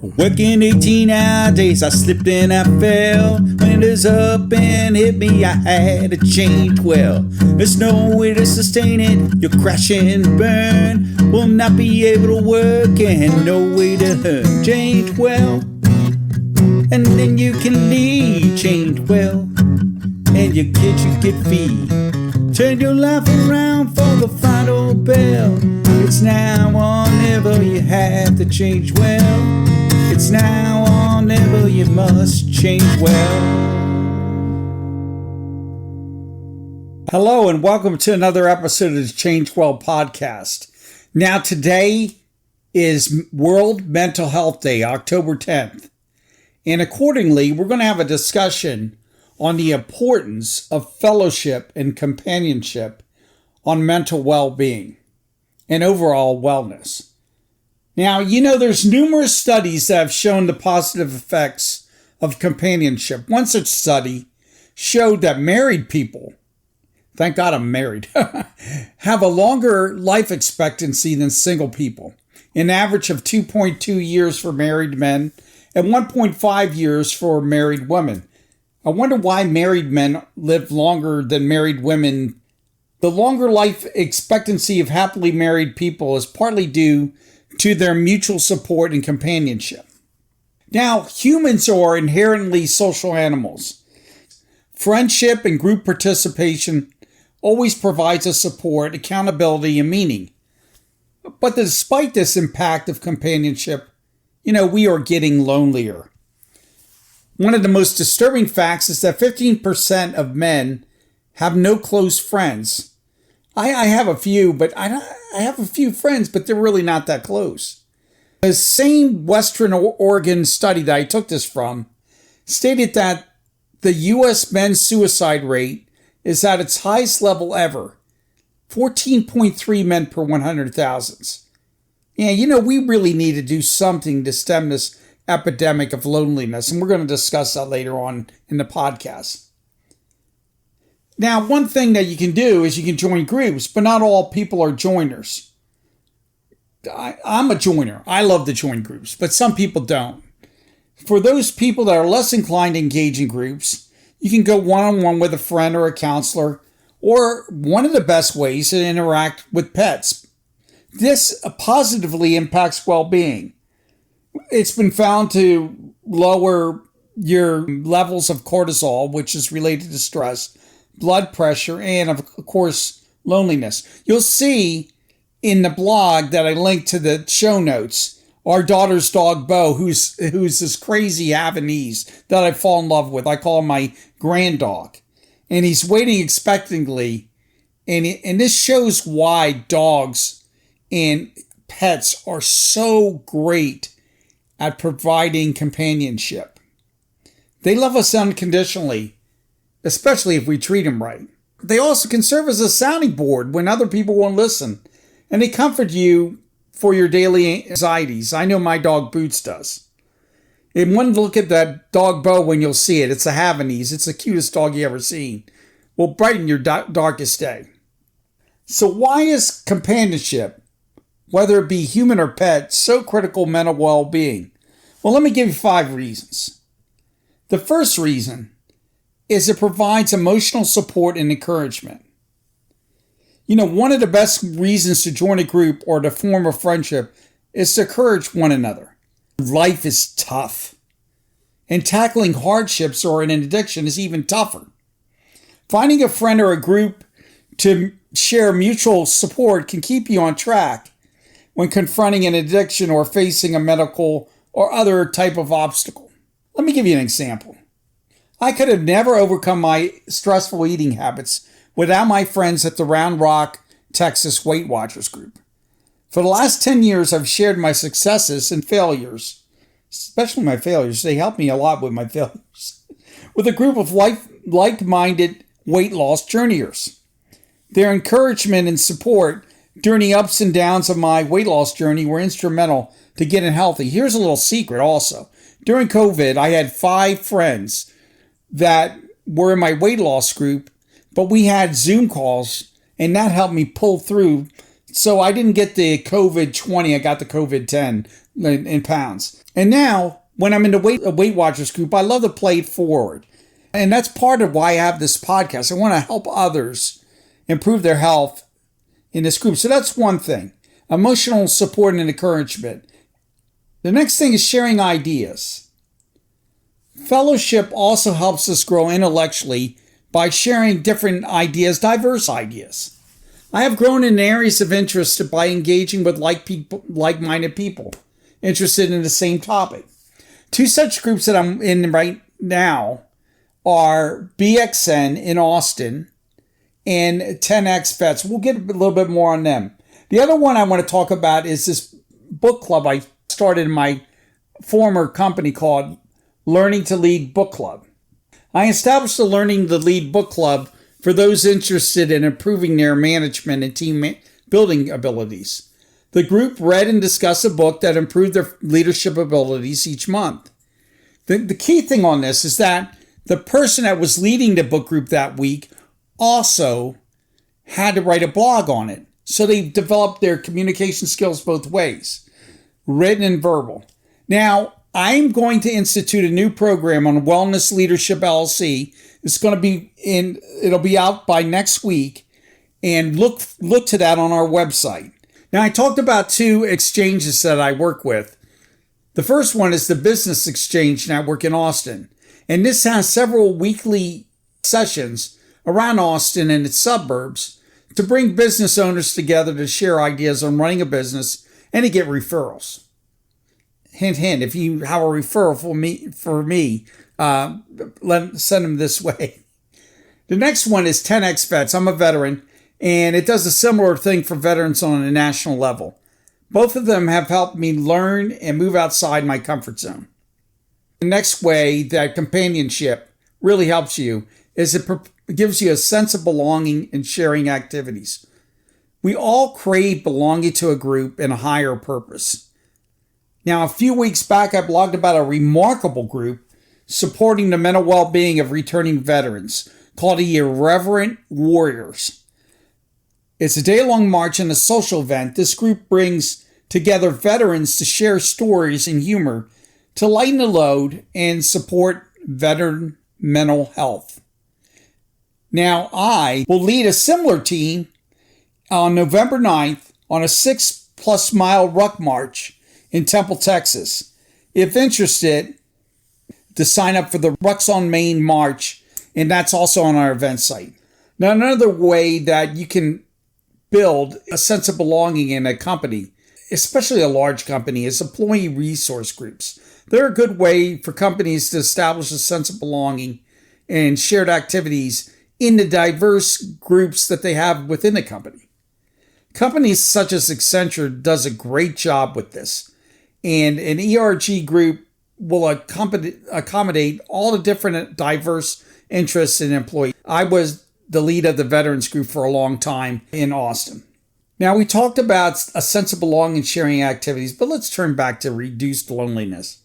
Working 18-hour days, I slipped and I fell. Windows up and hit me, I had to change well. There's no way to sustain it, you'll crash and burn. Will not be able to work and no way to earn. Change well, and then you can leave. Change well, and your kids you get feed. Turn your life around for the final bell. It's now or never, you have to change well. It's now or never, you must change well. Hello and welcome to another episode of the Change Well podcast. Now today is World Mental Health Day, October 10th. And accordingly, we're going to have a discussion on the importance of fellowship and companionship on mental well-being and overall wellness. Now, there's numerous studies that have shown the positive effects of companionship. One such study showed that married people, thank God I'm married, have a longer life expectancy than single people, an average of 2.2 years for married men and 1.5 years for married women. I wonder why married men live longer than married women. The longer life expectancy of happily married people is partly due to their mutual support and companionship. Now, humans are inherently social animals. Friendship and group participation always provides us support, accountability, and meaning. But despite this impact of companionship, we are getting lonelier. One of the most disturbing facts is that 15% of men have no close friends. I have a few, but I have a few friends, but they're really not that close. The same Western Oregon study that I took this from stated that the U.S. men's suicide rate is at its highest level ever, 14.3 men per 100,000. Yeah, we really need to do something to stem this epidemic of loneliness, and we're going to discuss that later on in the podcast. Now, one thing that you can do is you can join groups, but not all people are joiners. I'm a joiner. I love to join groups, but some people don't. For those people that are less inclined to engage in groups, you can go one-on-one with a friend or a counselor, or one of the best ways to interact with pets. This positively impacts well-being. It's been found to lower your levels of cortisol, which is related to stress, blood pressure, and of course, loneliness. You'll see in the blog that I linked to the show notes, our daughter's dog, Bo, who's this crazy Havanese that I fall in love with. I call him my grand dog. And he's waiting expectantly. And this shows why dogs and pets are so great at providing companionship. They love us unconditionally, especially if we treat them right. They also can serve as a sounding board when other people won't listen, and they comfort you for your daily anxieties. I know my dog Boots does. And one look at that dog Bo when you'll see it. It's a Havanese. It's the cutest dog you ever seen. Will brighten your darkest day. So why is companionship, whether it be human or pet, so critical mental well-being? Well, let me give you 5 reasons. The first reason is it provides emotional support and encouragement. One of the best reasons to join a group or to form a friendship is to encourage one another. Life is tough, and tackling hardships or an addiction is even tougher. Finding a friend or a group to share mutual support can keep you on track when confronting an addiction or facing a medical or other type of obstacle. Let me give you an example. I could have never overcome my stressful eating habits without my friends at the Round Rock, Texas Weight Watchers group. For the last 10 years, I've shared my successes and failures, especially my failures. They helped me a lot with my failures, with a group of like-minded weight loss journeyers. Their encouragement and support during the ups and downs of my weight loss journey were instrumental to getting healthy. Here's a little secret also. During COVID, I had 5 friends that were in my weight loss group, but we had Zoom calls, and that helped me pull through. So I didn't get the COVID-20, I got the COVID-10 in pounds. And now, when I'm in the Weight Watchers group, I love to play it forward. And that's part of why I have this podcast. I want to help others improve their health in this group. So that's one thing. Emotional support and encouragement. The next thing is sharing ideas. Fellowship also helps us grow intellectually by sharing different ideas, diverse ideas. I have grown in areas of interest by engaging with like-minded people interested in the same topic. Two such groups that I'm in right now are BXN in Austin and 10X Vets. We'll get a little bit more on them. The other one I want to talk about is this book club I started in my former company called Learning to Lead Book Club. I established the Learning to Lead Book Club for those interested in improving their management and team building abilities. The group read and discussed a book that improved their leadership abilities each month. The key thing on this is that the person that was leading the book group that week also had to write a blog on it. So they developed their communication skills both ways, written and verbal. Now, I'm going to institute a new program on Wellness Leadership LLC. It'll be out by next week, and look to that on our website. Now, I talked about two exchanges that I work with. The first one is the Business Exchange Network in Austin. And this has several weekly sessions around Austin and its suburbs to bring business owners together to share ideas on running a business and to get referrals. Hint, hint, if you have a referral for me, send them this way. The next one is 10X Vets. I'm a veteran, and it does a similar thing for veterans on a national level. Both of them have helped me learn and move outside my comfort zone. The next way that companionship really helps you is it gives you a sense of belonging in sharing activities. We all crave belonging to a group and a higher purpose. Now, a few weeks back, I blogged about a remarkable group supporting the mental well-being of returning veterans called the Irreverent Warriors. It's a day-long march and a social event. This group brings together veterans to share stories and humor to lighten the load and support veteran mental health. Now, I will lead a similar team on November 9th on a 6+ mile ruck march in Temple, Texas. If interested, to sign up for the Rucks on Main March, and that's also on our event site. Now, another way that you can build a sense of belonging in a company, especially a large company, is employee resource groups. They're a good way for companies to establish a sense of belonging and shared activities in the diverse groups that they have within the company. Companies such as Accenture does a great job with this, and an ERG group will accommodate all the different diverse interests in employees. I was the lead of the veterans group for a long time in Austin. Now, we talked about a sense of belonging and sharing activities, but let's turn back to reduced loneliness.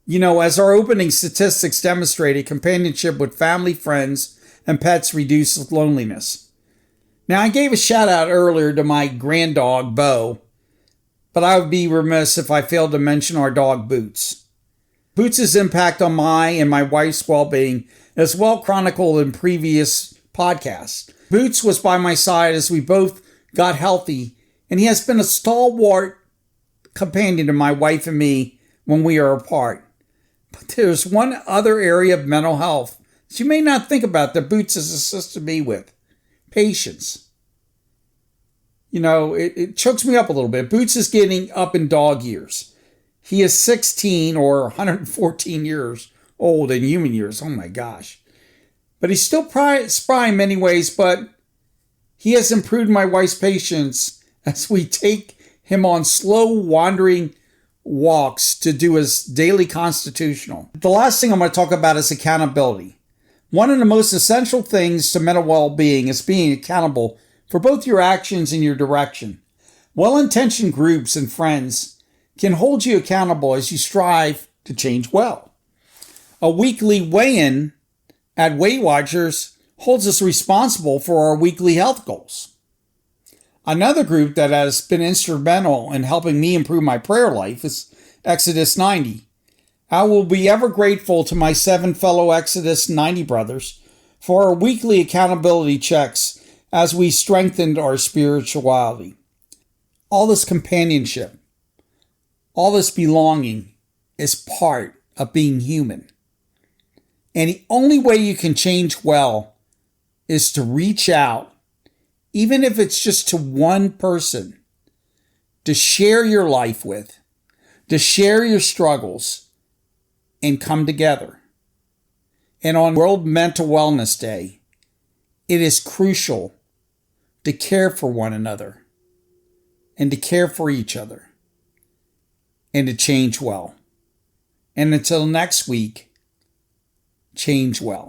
You know, as our opening statistics demonstrated, companionship with family, friends, and pets reduces loneliness. Now, I gave a shout out earlier to my grand dog, Bo, but I would be remiss if I failed to mention our dog, Boots. Boots' impact on my and my wife's well-being is well chronicled in previous podcasts. Boots was by my side as we both got healthy, and he has been a stalwart companion to my wife and me when we are apart. But there's one other area of mental health that you may not think about that Boots has assisted me with: patience. You know, it chokes me up a little bit. Boots is getting up in dog years. He is 16 or 114 years old in human years. Oh my gosh. But he's still spry in many ways, but he has improved my wife's patience as we take him on slow wandering walks to do his daily constitutional. The last thing I'm going to talk about is accountability. One of the most essential things to mental well-being is being accountable for both your actions and your direction. Well-intentioned groups and friends can hold you accountable as you strive to change well. A weekly weigh-in at Weight Watchers holds us responsible for our weekly health goals. Another group that has been instrumental in helping me improve my prayer life is Exodus 90. I will be ever grateful to my 7 fellow Exodus 90 brothers for our weekly accountability checks as we strengthened our spirituality. All this companionship, all this belonging is part of being human. And the only way you can change well is to reach out, even if it's just to one person, to share your life with, to share your struggles, and come together. And on World Mental Wellness Day, it is crucial to care for one another and to care for each other and to change well. And until next week, change well.